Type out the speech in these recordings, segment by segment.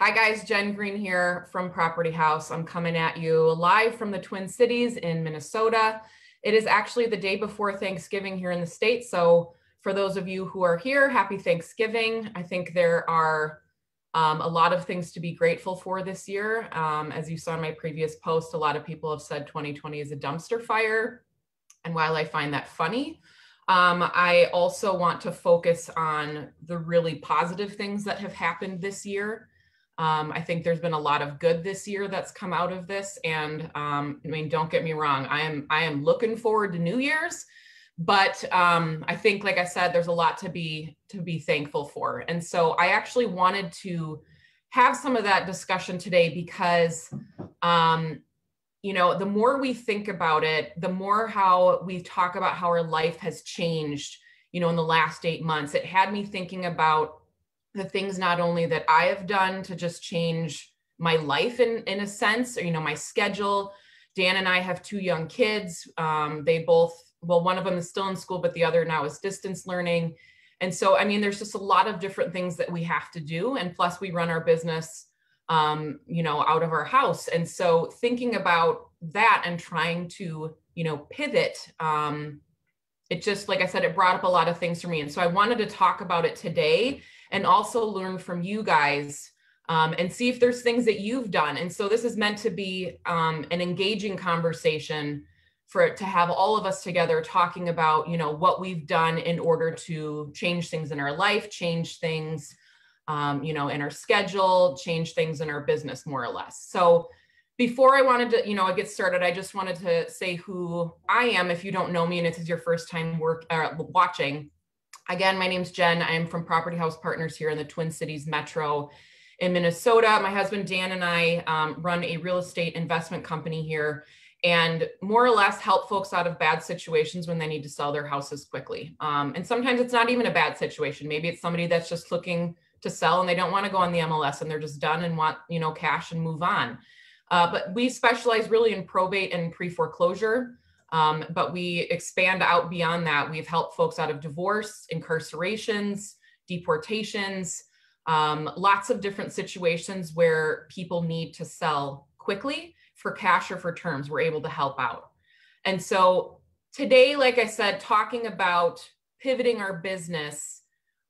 Hi guys, Jen Green here from Property House. I'm coming at you live from the Twin Cities in Minnesota. It is actually the day before Thanksgiving here in the States. So for those of you who are here, happy Thanksgiving. I think there are a lot of things to be grateful for this year. As you saw in my previous post, a lot of people have said 2020 is a dumpster fire. And while I find that funny, I also want to focus on the really positive things that have happened this year. I think there's been a lot of good this year that's come out of this. And I mean, don't get me wrong, I am looking forward to New Year's, but I think, like I said, there's a lot to be thankful for. And so I actually wanted to have some of that discussion today because the more we think about it, the more how we talk about how our life has changed, in the last 8 months. It had me thinking about the things not only that I have done to just change my life in a sense, or, my schedule. Dan and I have 2 young kids. They both, well, one of them is still in school, but the other now is distance learning. And so, I mean, there's just a lot of different things that we have to do. And plus we run our business, out of our house. And so thinking about that and trying to, pivot, it just, like I said, it brought up a lot of things for me. And so I wanted to talk about it today and also learn from you guys and see if there's things that you've done. And so this is meant to be an engaging conversation for it to have all of us together talking about, what we've done in order to change things in our life, change things, in our schedule, change things in our business, more or less. So before I wanted to, get started, I just wanted to say who I am. If you don't know me and this is your first time watching, again, my name's Jen. I am from Property House Partners here in the Twin Cities Metro in Minnesota. My husband, Dan, and I run a real estate investment company here and more or less help folks out of bad situations when they need to sell their houses quickly. And sometimes it's not even a bad situation. Maybe it's somebody that's just looking to sell and they don't want to go on the MLS and they're just done and want, cash and move on. But we specialize really in probate and pre-foreclosure. But we expand out beyond that. We've helped folks out of divorce, incarcerations, deportations, lots of different situations where people need to sell quickly for cash or for terms. We're able to help out. And so today, like I said, talking about pivoting our business,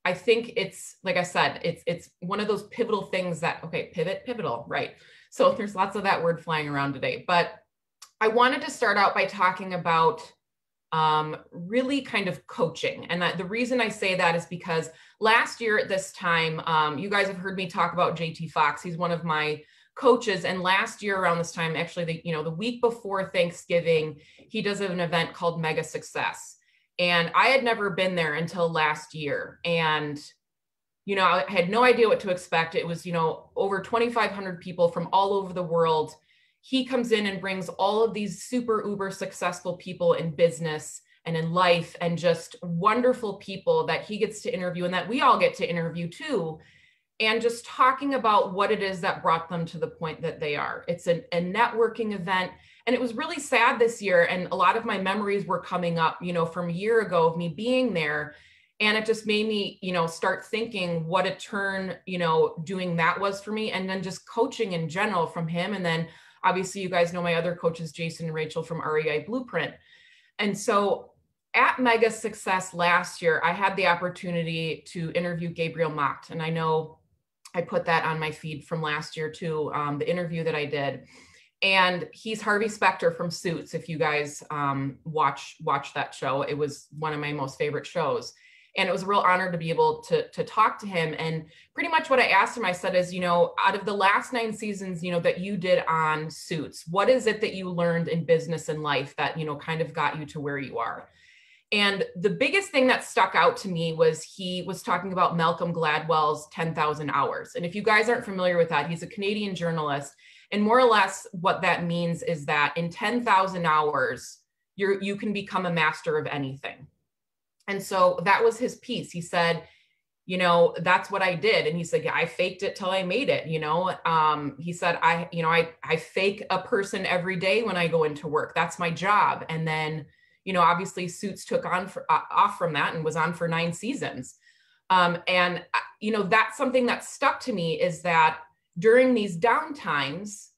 I think it's, like I said, it's one of those pivotal things that, okay, pivotal, right? So there's lots of that word flying around today, but I wanted to start out by talking about really kind of coaching. And the reason I say that is because last year at this time, you guys have heard me talk about JT Fox. He's one of my coaches. And last year around this time, actually, the week before Thanksgiving, he does an event called Mega Success. And I had never been there until last year. And I had no idea what to expect. It was, over 2,500 people from all over the world. He comes in and brings all of these super uber successful people in business and in life and just wonderful people that he gets to interview and that we all get to interview too. And just talking about what it is that brought them to the point that they are. It's a networking event. And it was really sad this year. And a lot of my memories were coming up, from a year ago of me being there. And it just made me, start thinking what a turn, doing that was for me. And then just coaching in general from him. And then obviously you guys know my other coaches, Jason and Rachel from REI Blueprint. And so at Mega Success last year, I had the opportunity to interview Gabriel Macht. And I know I put that on my feed from last year too, the interview that I did. And he's Harvey Specter from Suits. If you guys watch that show, it was one of my most favorite shows. And it was a real honor to be able to talk to him. And pretty much what I asked him, I said is, out of the last 9 seasons, that you did on Suits, what is it that you learned in business and life that, kind of got you to where you are? And the biggest thing that stuck out to me was he was talking about Malcolm Gladwell's 10,000 hours. And if you guys aren't familiar with that, he's a Canadian journalist. And more or less what that means is that in 10,000 hours, you can become a master of anything. And so that was his piece. He said, that's what I did. And he said, yeah, I faked it till I made it. He said, I fake a person every day when I go into work. That's my job. And then, obviously Suits took off from that and was on for 9 seasons. And that's something that stuck to me is that during these down times,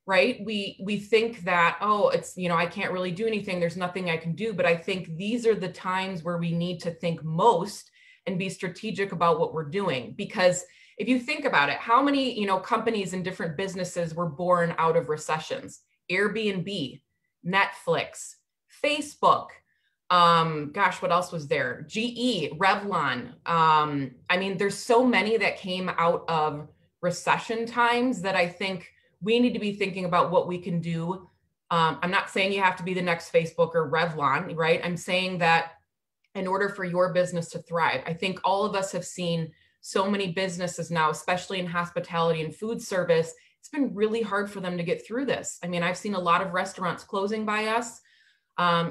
right, we think that, oh, it's, you know, I can't really do anything, there's nothing I can do. But I think these are the times where we need to think most and be strategic about what we're doing. Because if you think about it, how many, you know, companies and different businesses were born out of recessions? Airbnb, Netflix, Facebook, gosh, what else was there? GE, Revlon. I mean, there's so many that came out of recession times that I think we need to be thinking about what we can do. I'm not saying you have to be the next Facebook or Revlon, right? I'm saying that in order for your business to thrive, I think all of us have seen so many businesses now, especially in hospitality and food service. It's been really hard for them to get through this. I mean, I've seen a lot of restaurants closing by us.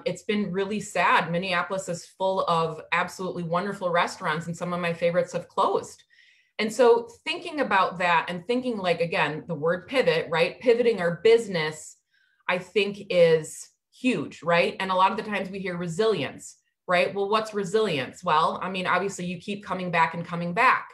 It's been really sad. Minneapolis is full of absolutely wonderful restaurants, and some of my favorites have closed. And so thinking about that and thinking, like, again, the word pivot, right? Pivoting our business, I think, is huge, right? And a lot of the times we hear resilience, right? Well, what's resilience? Well, I mean, obviously you keep coming back and coming back.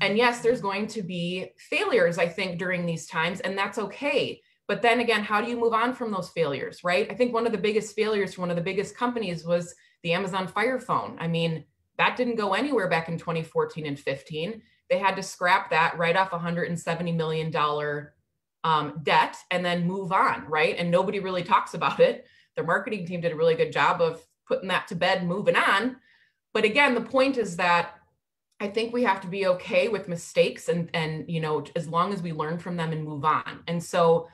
And yes, there's going to be failures, I think, during these times, and that's okay. But then again, how do you move on from those failures, right? I think one of the biggest failures for one of the biggest companies was the Amazon Fire Phone. I mean, that didn't go anywhere back in 2014 and 15. They had to scrap that, write off $170 million debt, and then move on, right? And nobody really talks about it. Their marketing team did a really good job of putting that to bed and moving on. But again, the point is that I think we have to be okay with mistakes, and you know, as long as we learn from them and move on. And so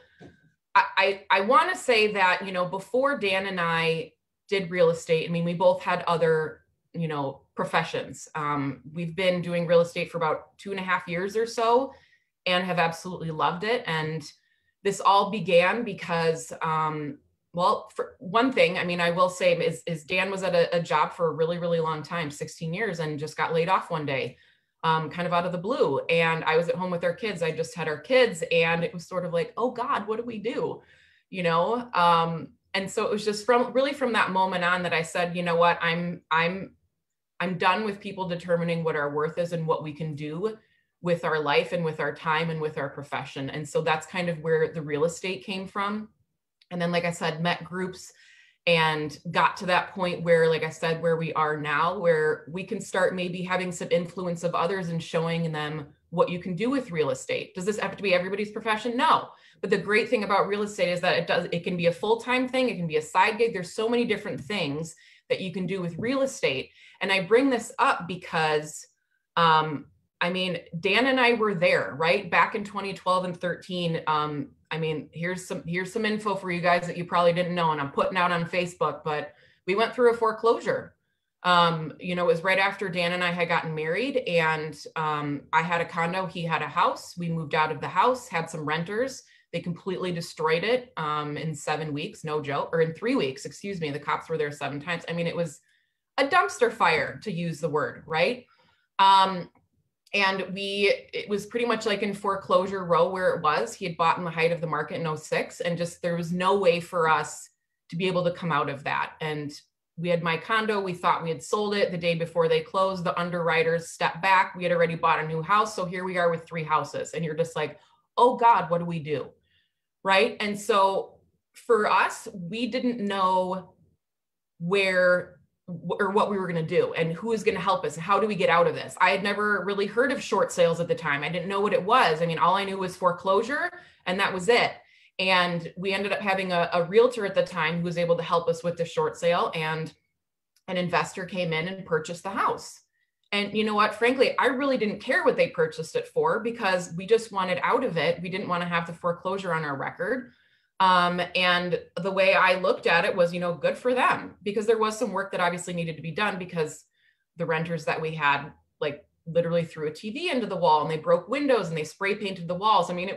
I want to say that, you know, before Dan and I did real estate, I mean, we both had other, you know, professions. We've been doing real estate for about 2.5 years or so and have absolutely loved it. And this all began because, well, for one thing, I mean, I will say is Dan was at a job for a really, really long time, 16 years, and just got laid off one day, kind of out of the blue. And I was at home with our kids. I just had our kids, and it was sort of like, oh God, what do we do? You know? And so it was just from that moment on that I said, you know what, I'm done with people determining what our worth is and what we can do with our life and with our time and with our profession. And so that's kind of where the real estate came from. And then, like I said, met groups and got to that point where, like I said, where we are now, where we can start maybe having some influence of others and showing them what you can do with real estate. Does this have to be everybody's profession? No. But the great thing about real estate is that it can be a full-time thing. It can be a side gig. There's so many different things that you can do with real estate. And I bring this up because, I mean, Dan and I were there, right? Back in 2012 and 13. I mean, here's some info for you guys that you probably didn't know, and I'm putting out on Facebook, but we went through a foreclosure. You know, it was right after Dan and I had gotten married, and I had a condo, he had a house. We moved out of the house, had some renters. They completely destroyed it in 7 weeks, no joke, or in 3 weeks, excuse me. The cops were there 7 times. I mean, it was a dumpster fire, to use the word, right? And it was pretty much like in foreclosure row where it was. He had bought in the height of the market in 06, and just, there was no way for us to be able to come out of that. And we had my condo, we thought we had sold it the day before they closed. The underwriters stepped back. We had already bought a new house. So here we are with 3 houses, and you're just like, oh God, what do we do? Right? And so for us, we didn't know where or what we were going to do and who was going to help us. How do we get out of this? I had never really heard of short sales at the time. I didn't know what it was. I mean, all I knew was foreclosure, and that was it. And we ended up having a realtor at the time who was able to help us with the short sale, and an investor came in and purchased the house. And you know what, frankly, I really didn't care what they purchased it for, because we just wanted out of it. We didn't want to have the foreclosure on our record. And the way I looked at it was, you know, good for them, because there was some work that obviously needed to be done, because the renters that we had, like, literally threw a TV into the wall, and they broke windows, and they spray painted the walls. I mean,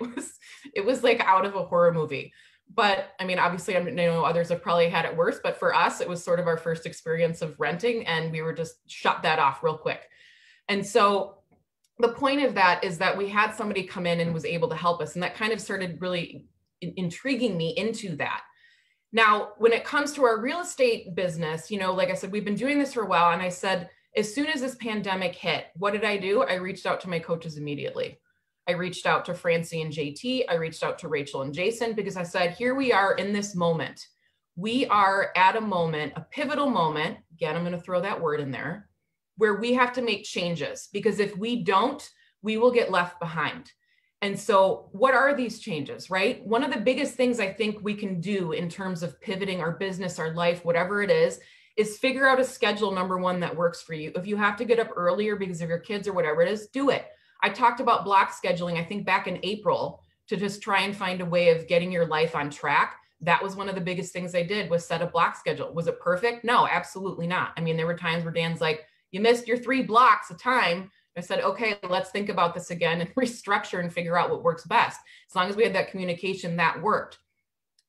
it was like out of a horror movie. But I mean, obviously, I know others have probably had it worse, but for us, it was sort of our first experience of renting, and we were just shut that off real quick. And so the point of that is that we had somebody come in and was able to help us. And that kind of started really intriguing me into that. Now, when it comes to our real estate business, you know, like I said, we've been doing this for a while. And I said, as soon as this pandemic hit, what did I do? I reached out to my coaches immediately. I reached out to Francie and JT. I reached out to Rachel and Jason because I said, here we are in this moment. We are at a moment, a pivotal moment. Again, I'm going to throw that word in there, where we have to make changes, because if we don't, we will get left behind. And so what are these changes, right? One of the biggest things I think we can do in terms of pivoting our business, our life, whatever it is figure out a schedule, number one, that works for you. If you have to get up earlier because of your kids or whatever it is, do it. I talked about block scheduling, I think back in April, to just try and find a way of getting your life on track. That was one of the biggest things I did, was set a block schedule. Was it perfect? No, absolutely not. I mean, there were times where Dan's like, you missed your 3 blocks of time. I said, okay, let's think about this again and restructure and figure out what works best. As long as we had that communication, that worked.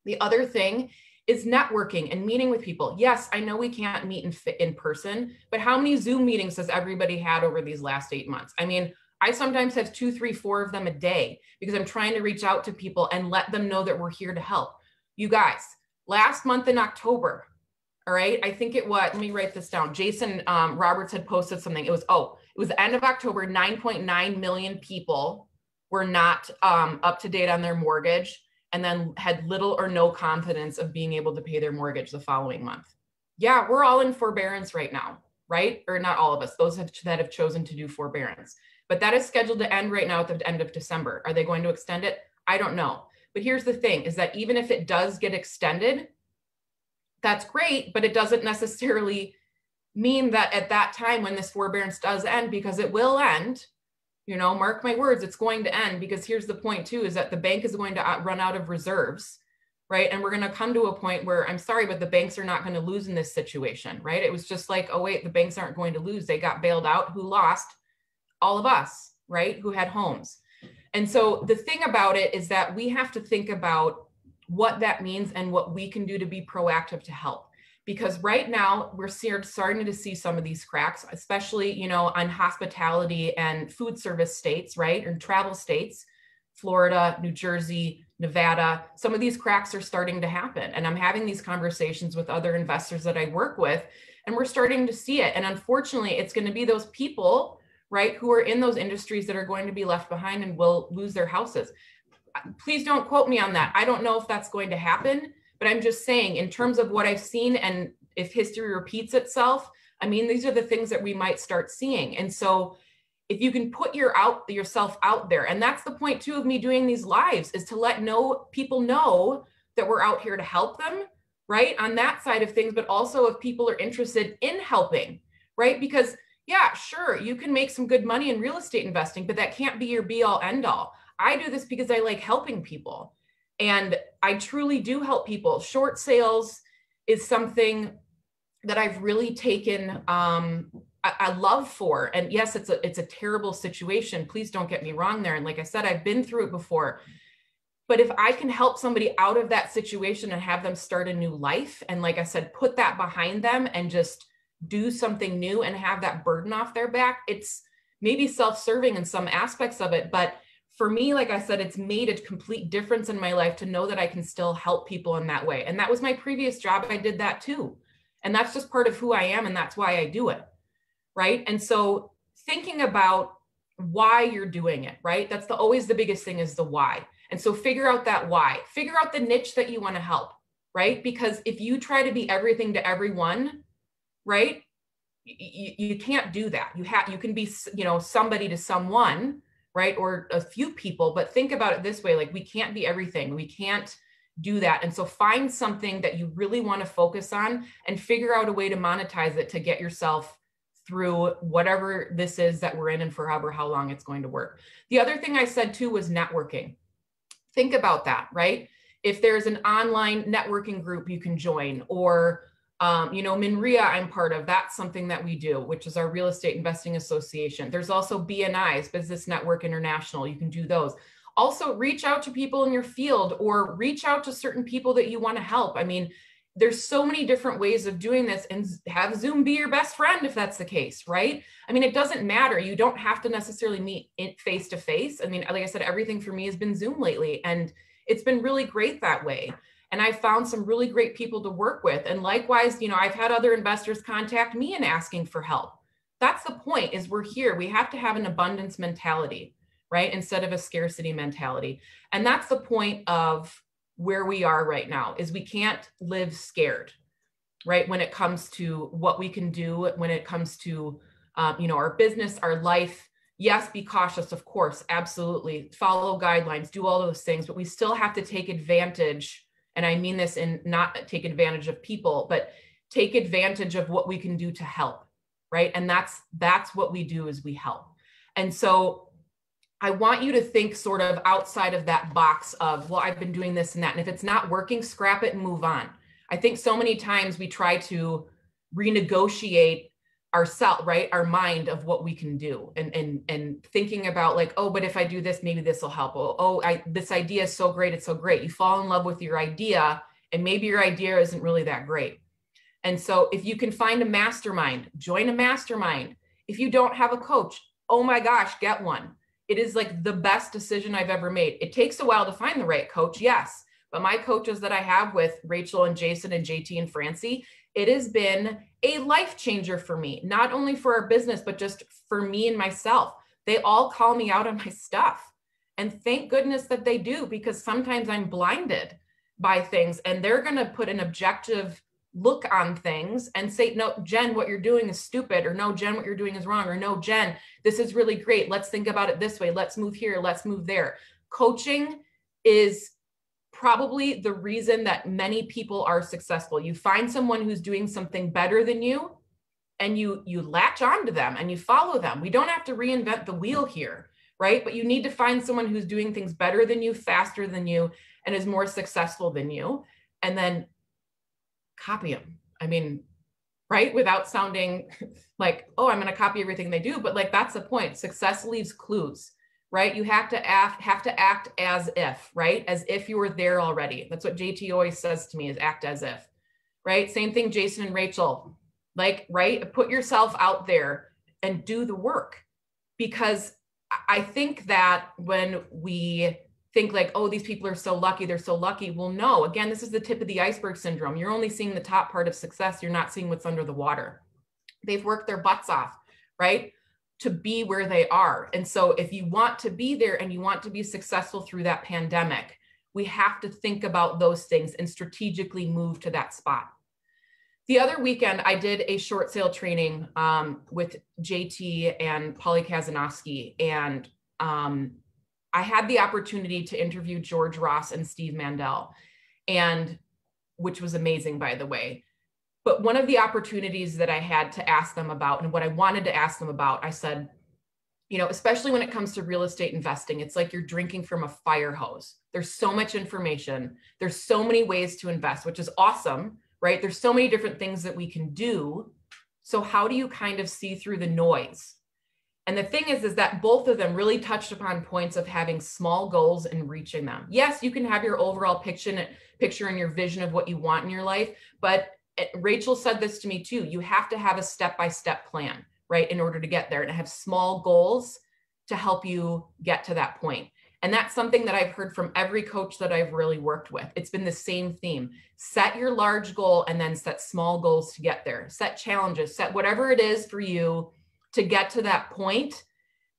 The other thing is networking and meeting with people. Yes, I know we can't meet in person, but how many Zoom meetings has everybody had over these last 8 months? I mean, I sometimes have 2, 3, 4 of them a day because I'm trying to reach out to people and let them know that we're here to help. You guys, last month in October, all right, I think it was, let me write this down. Jason Roberts had posted something. It was the end of October, 9.9 million people were not up to date on their mortgage, and then had little or no confidence of being able to pay their mortgage the following month. Yeah, we're all in forbearance right now, right? Or not all of us, those that have chosen to do forbearance. But that is scheduled to end right now at the end of December. Are they going to extend it? I don't know. But here's the thing, is that even if it does get extended, that's great, but it doesn't necessarily mean that at that time when this forbearance does end, because it will end, you know, mark my words, it's going to end, because here's the point too, is that the bank is going to run out of reserves, right? And we're going to come to a point where, I'm sorry, but the banks are not going to lose in this situation, right? It was just like, oh wait, the banks aren't going to lose. They got bailed out. Who lost? All of us, right? Who had homes. And so the thing about it is that we have to think about what that means and what we can do to be proactive to help. Because right now we're starting to see some of these cracks, especially, you know, on hospitality and food service states, right? And travel states, Florida, New Jersey, Nevada, some of these cracks are starting to happen. And I'm having these conversations with other investors that I work with, and we're starting to see it. And unfortunately, it's going to be those people, right, who are in those industries that are going to be left behind and will lose their houses. Please don't quote me on that. I don't know if that's going to happen, but I'm just saying, in terms of what I've seen, and if history repeats itself, I mean, these are the things that we might start seeing. And so if you can put yourself out there, and that's the point too of me doing these lives, is to let people know that we're out here to help them, right? On that side of things, but also if people are interested in helping, right? Because yeah, sure, you can make some good money in real estate investing, but that can't be your be all end all. I do this because I like helping people, and I truly do help people. Short sales is something that I've really taken a love for. And yes, it's a terrible situation. Please don't get me wrong there. And like I said, I've been through it before. But if I can help somebody out of that situation and have them start a new life, and like I said, put that behind them and just do something new and have that burden off their back, it's maybe self-serving in some aspects of it, but for me, like I said, it's made a complete difference in my life to know that I can still help people in that way. And that was my previous job. I did that too. And that's just part of who I am. And that's why I do it. Right. And so thinking about why you're doing it, right? That's always the biggest thing, is the why. And so figure out that why, figure out the niche that you want to help, right? Because if you try to be everything to everyone, right, you can't do that. You can be, you know, somebody to someone, right? Or a few people, but think about it this way, like we can't be everything. We can't do that. And so find something that you really want to focus on and figure out a way to monetize it to get yourself through whatever this is that we're in and for however how long it's going to work. The other thing I said too was networking. Think about that, right? If there's an online networking group you can join, or you know, Minria I'm part of, that's something that we do, which is our Real Estate Investing Association. There's also BNI's, Business Network International. You can do those. Also reach out to people in your field, or reach out to certain people that you want to help. I mean, there's so many different ways of doing this, and have Zoom be your best friend if that's the case, right? I mean, it doesn't matter. You don't have to necessarily meet face to face. I mean, like I said, everything for me has been Zoom lately, and it's been really great that way. And I found some really great people to work with. And likewise, you know, I've had other investors contact me and asking for help. That's the point, is we're here. We have to have an abundance mentality, right? Instead of a scarcity mentality. And that's the point of where we are right now, is we can't live scared, right? When it comes to what we can do, when it comes to, our business, our life. Yes, be cautious, of course, absolutely. Follow guidelines, do all those things, but we still have to take advantage. And I mean this in not take advantage of people, but take advantage of what we can do to help, right? And that's what we do, is we help. And so I want you to think sort of outside of that box of, well, I've been doing this and that. And if it's not working, scrap it and move on. I think so many times we try to renegotiate ourselves, right? Our mind of what we can do, and thinking about like, oh, but if I do this, maybe this will help. This idea is so great. It's so great. You fall in love with your idea, and maybe your idea isn't really that great. And so if you can find a mastermind, join a mastermind. If you don't have a coach, oh my gosh, get one. It is like the best decision I've ever made. It takes a while to find the right coach, yes. But my coaches that I have with Rachel and Jason and JT and Francie, it has been a life changer for me, not only for our business, but just for me and myself. They all call me out on my stuff. And thank goodness that they do, because sometimes I'm blinded by things, and they're going to put an objective look on things and say, no, Jen, what you're doing is stupid, or no, Jen, what you're doing is wrong, or no, Jen, this is really great. Let's think about it this way. Let's move here. Let's move there. Coaching is probably the reason that many people are successful. You find someone who's doing something better than you, and you latch onto them and you follow them. We don't have to reinvent the wheel here, right? But you need to find someone who's doing things better than you, faster than you, and is more successful than you, and then copy them. I mean, right? Without sounding like, oh, I'm going to copy everything they do. But like, that's the point. Success leaves clues, right? You have to act as if, right? As if you were there already. That's what JT always says to me, is act as if, right? Same thing, Jason and Rachel, like, right? Put yourself out there and do the work. Because I think that when we think like, oh, these people are so lucky, they're so lucky. Well, no, again, this is the tip of the iceberg syndrome. You're only seeing the top part of success. You're not seeing what's under the water. They've worked their butts off, right, to be where they are. And so if you want to be there and you want to be successful through that pandemic, we have to think about those things and strategically move to that spot. The other weekend, I did a short sale training with JT and Polly Kazanowski, and I had the opportunity to interview George Ross and Steve Mandel, and which was amazing, by the way. But one of the opportunities that I had to ask them about, and what I wanted to ask them about, I said, you know, especially when it comes to real estate investing, it's like you're drinking from a fire hose. There's so much information. There's so many ways to invest, which is awesome, right? There's so many different things that we can do. So how do you kind of see through the noise? And the thing is that both of them really touched upon points of having small goals and reaching them. Yes, you can have your overall picture and your vision of what you want in your life, but Rachel said this to me too. You have to have a step-by-step plan, right, in order to get there, and have small goals to help you get to that point. And that's something that I've heard from every coach that I've really worked with. It's been the same theme. Set your large goal and then set small goals to get there. Set challenges, set whatever it is for you to get to that point.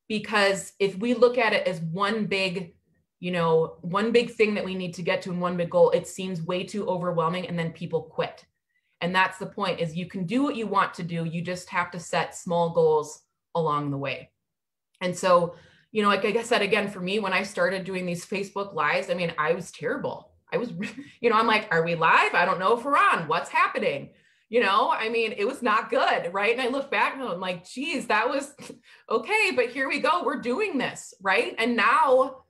Because if we look at it as one big thing that we need to get to in one big goal, it seems way too overwhelming, and then people quit. And that's the point, is you can do what you want to do. You just have to set small goals along the way. And so, you know, like I said, again, for me, when I started doing these Facebook Lives, I mean, I was terrible. I was, you know, I'm like, are we live? I don't know if we're on. What's happening? You know, I mean, it was not good, right? And I look back and I'm like, geez, that was okay, but here we go. We're doing this, right? And now,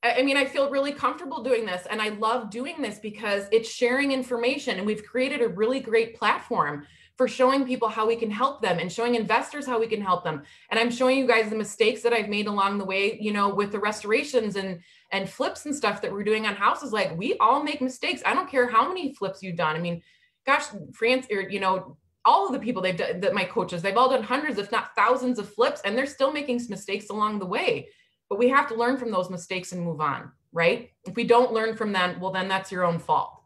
I mean, I feel really comfortable doing this, and I love doing this because it's sharing information, and we've created a really great platform for showing people how we can help them, and showing investors how we can help them. And I'm showing you guys the mistakes that I've made along the way, you know, with the restorations and flips and stuff that we're doing on houses. Like, we all make mistakes. I don't care how many flips you've done. I mean, gosh, France, or, you know, all of the people they've done, that my coaches, they've all done hundreds, if not thousands of flips, and they're still making mistakes along the way. But we have to learn from those mistakes and move on, right? If we don't learn from them, well, then that's your own fault,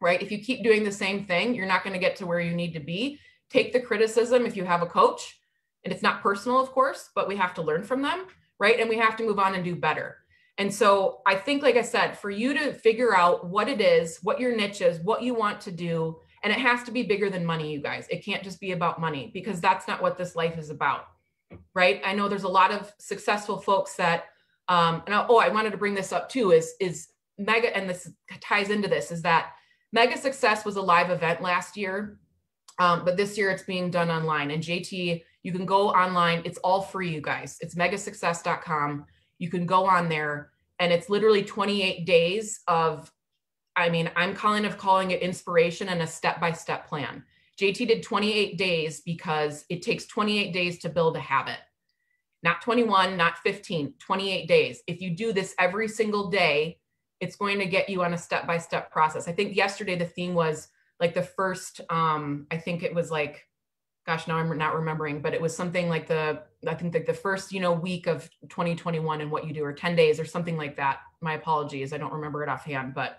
right? If you keep doing the same thing, you're not going to get to where you need to be. Take the criticism if you have a coach, and it's not personal, of course, but we have to learn from them, right? And we have to move on and do better. And so I think, like I said, for you to figure out what it is, what your niche is, what you want to do, and it has to be bigger than money, you guys. It can't just be about money, because that's not what this life is about, right? I know there's a lot of successful folks that, I wanted to bring this up too, is Mega, and this ties into this, is that Mega Success was a live event last year, but this year it's being done online. And JT, you can go online. It's all free, you guys. It's megasuccess.com. You can go on there, and it's literally 28 days of, I'm calling it inspiration and a step-by-step plan. JT did 28 days because it takes 28 days to build a habit. Not 21, not 15, 28 days. If you do this every single day, it's going to get you on a step-by-step process. I think yesterday the theme was like the first, I think it was like, gosh, now I'm not remembering, but it was something like the first, week of 2021 and what you do, or 10 days or something like that. My apologies. I don't remember it offhand, but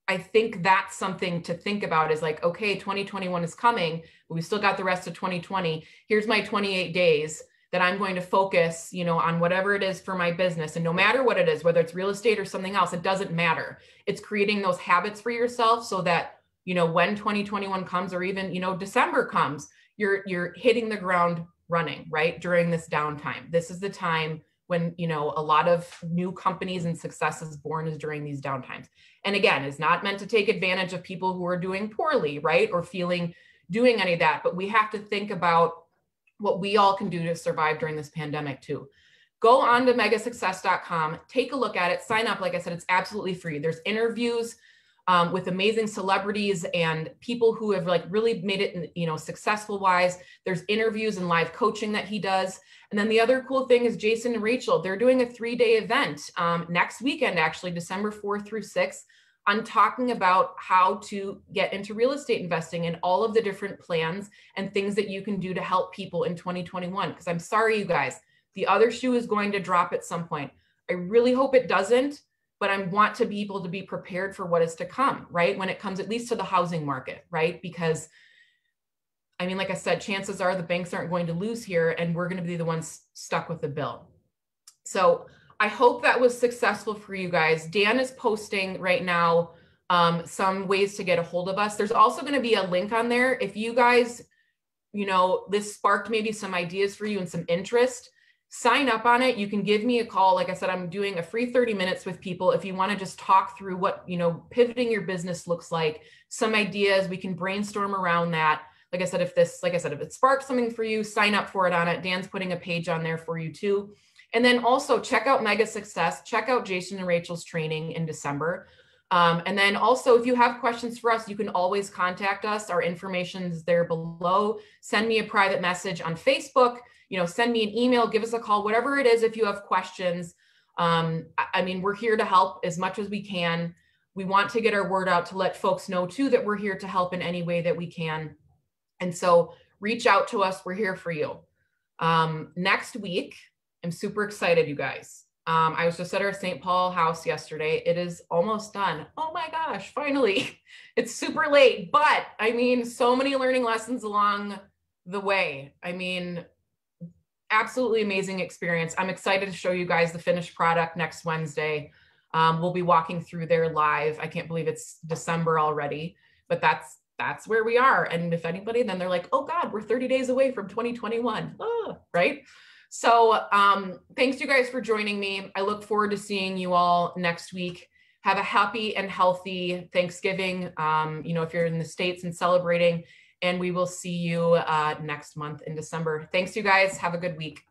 I think that's something to think about, is like, okay, 2021 is coming, but we still got the rest of 2020. Here's my 28 days that I'm going to focus, on whatever it is for my business. And no matter what it is, whether it's real estate or something else, it doesn't matter. It's creating those habits for yourself so that, when 2021 comes, or even, December comes, you're hitting the ground running, right? During this downtime. This is the time when, a lot of new companies and success is born, is during these downtimes. And again, it's not meant to take advantage of people who are doing poorly, right? Or doing any of that, but we have to think about what we all can do to survive during this pandemic too. Go on to megasuccess.com, take a look at it, sign up. Like I said, it's absolutely free. There's interviews with amazing celebrities and people who have really made it, successful wise. There's interviews and live coaching that he does. And then the other cool thing is Jason and Rachel, they're doing a 3-day event next weekend, actually, December 4th through 6th, on talking about how to get into real estate investing and all of the different plans and things that you can do to help people in 2021. Because I'm sorry, you guys, the other shoe is going to drop at some point. I really hope it doesn't, but I want to be able to be prepared for what is to come, right? When it comes at least to the housing market, right? Because like I said, chances are the banks aren't going to lose here, and we're going to be the ones stuck with the bill. So I hope that was successful for you guys. Dan is posting right now some ways to get a hold of us. There's also going to be a link on there. If you guys, this sparked maybe some ideas for you and some interest, sign up on it. You can give me a call. Like I said, I'm doing a free 30 minutes with people. If you want to just talk through what, pivoting your business looks like, some ideas, we can brainstorm around that. Like I said, if it sparks something for you, sign up for it on it. Dan's putting a page on there for you too. And then also check out Mega Success, check out Jason and Rachel's training in December. And then also, if you have questions for us, you can always contact us. Our information is there below. Send me a private message on Facebook, send me an email, give us a call, whatever it is. If you have questions, we're here to help as much as we can. We want to get our word out to let folks know too, that we're here to help in any way that we can. And so reach out to us. We're here for you. Next week, I'm super excited, you guys. I was just at our St. Paul house yesterday. It is almost done. Oh my gosh, finally. It's super late, but so many learning lessons along the way. Absolutely amazing experience. I'm excited to show you guys the finished product next Wednesday. We'll be walking through there live. I can't believe it's December already, but that's where we are. And if anybody, then they're like, oh God, we're 30 days away from 2021, right? So thanks you guys for joining me. I look forward to seeing you all next week. Have a happy and healthy Thanksgiving, if you're in the States and celebrating, and we will see you next month in December. Thanks you guys. Have a good week.